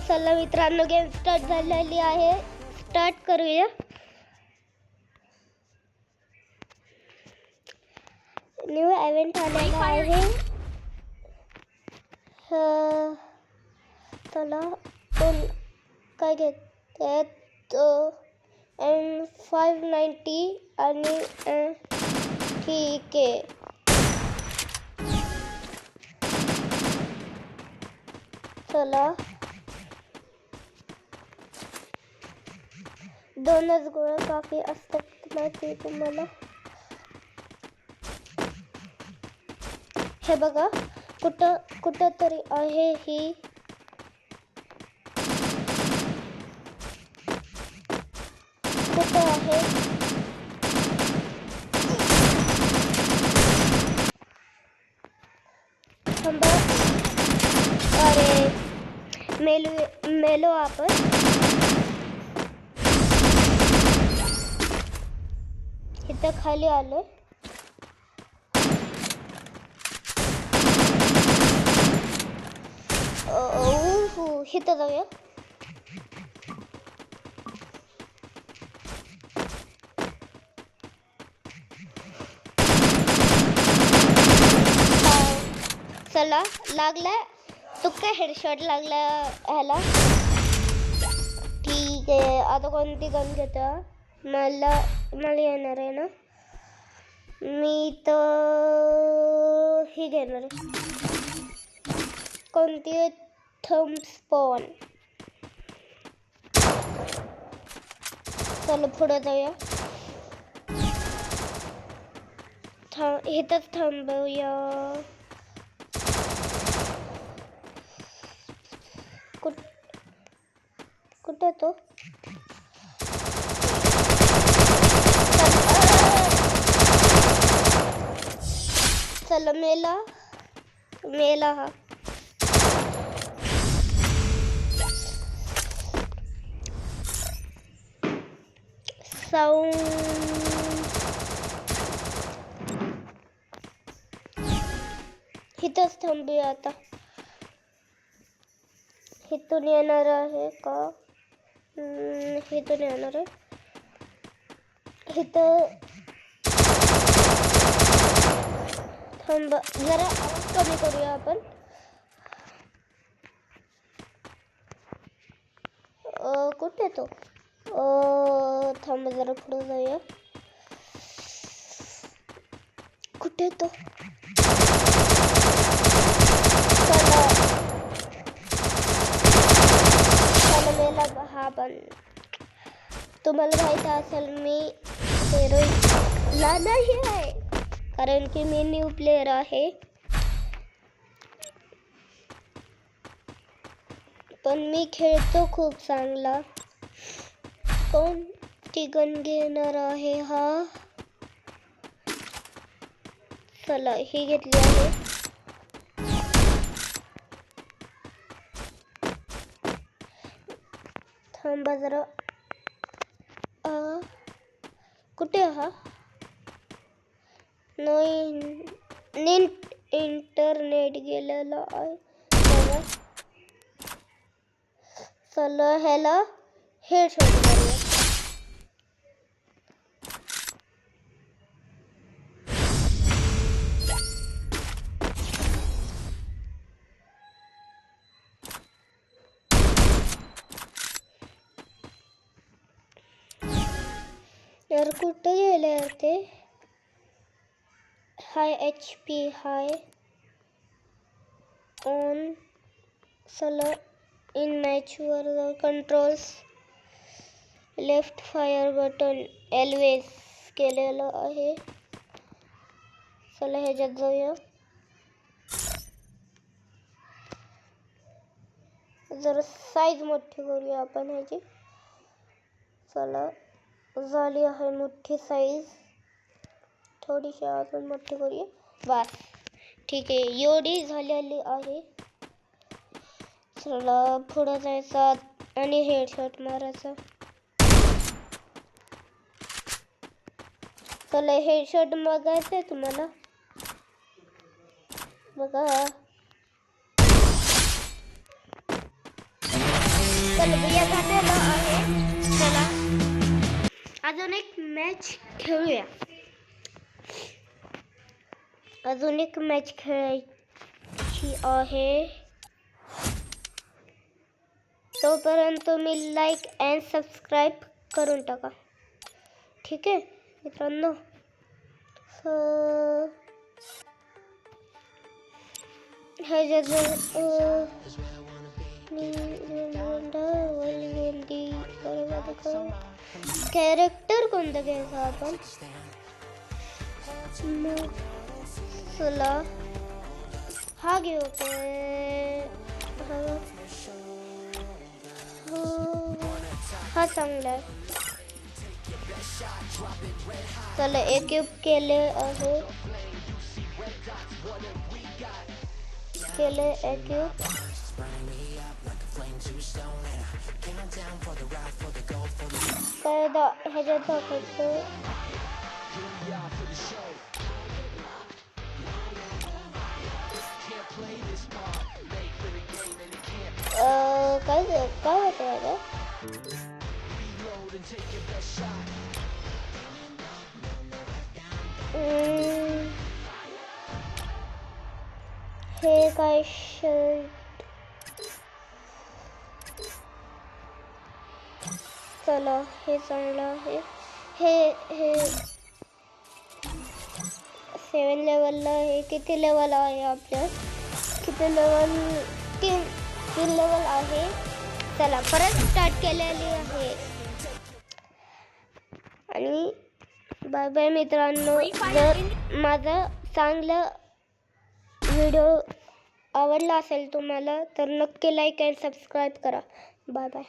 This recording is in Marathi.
चला मित्रांनो, गेम स्टार्ट झालेली आहे. स्टार्ट करूया. न्यू इव्हेंट आलेला आहे. चला पण काय घेतात M590 आणि ठीक आहे. चला दोनच गोळ्या काफी असतात माहिती तुम्हाला. हे बघा कुठं तरी आहे ही. कुठं आहे? थांबा. अरे मेलो आपण. इथं खाली आलोय. इथं जाऊया. चला लागलाय. तू काय हेडशॉट लागला ह्याला. ठीक आहे. आता कोणती गन घेता? मला येणार आहे ना. मी तर ही घेणार आहे. कोणती? Thumb spawn. चला पुढे जाऊया. इथंच थांबूया. कुठे तो? चला मेला हा. साऊंड इथंच थांबूया आता. इथून येणार आहे का? इथून येणार आहे. इथं थांबा जरा. आवाज कमी करूया आपण. कुठे तो? थांबा जरा पुढे जाऊया. कुठे तो? चला मेला हा. पण तुम्हाला माहित असेल मी हेरोईनला नाही आहे, कारण की मी न्यू प्लेयर आहे. पण मी खेळतो खूप चांगला. कोणती गन घेणार आहे हा? चला ही घेतली आहे. थांबा जरा. कुठे हा? इंटरनेट गेलेला आहे. चला ह्याला हेडशॉट मारूया. यार कुठे गेले यार ते? हाय HP हाय ऑन. चला इन मॅच वर controls left fire button always केलेलं आहे. चला ह्याच्यात जाऊया. जरा साईज मोठी करूया आपण ह्याची. चला झाली आहे मोठी साईज. थोडीशी अजून मोठी करूया. बस ठीक आहे. एवढी झालेली आहे. चला पुढे जायचा आणि हेडशॉट मारायचा. चला हेडशॉट बघायचंय तुम्हाला. बघा चला झालेलं आहे. चला अजून एक मॅच खेळूया. अजून एक मॅच खेळायची आहे. तोपर्यंत तुम्ही लाईक अँड सबस्क्राईब करून टाका. ठीक आहे मित्रांनो. कॅरेक्टर कोणतं घ्यायचं आपण? चला हा घेऊ. हा चांगला आहे. चला इक्विप केले आहे. केले इक्विप. काय ह्याच्यात दाखवतो. काय होतं यार? हे काय शर्ट. चला हे चांगलं आहे. हे 7 लेवलला आहे. किती लेवल आहे आपल्या? किती लेवल? 3 लेवल आहे. चला परत स्टार्ट केलेली आहे. आणि बाय बाय मित्रांनो. जर माझा चांगला व्हिडिओ आवडला असेल तुम्हाला तर नक्की लाईक अँड सबस्क्राईब करा. Bye bye.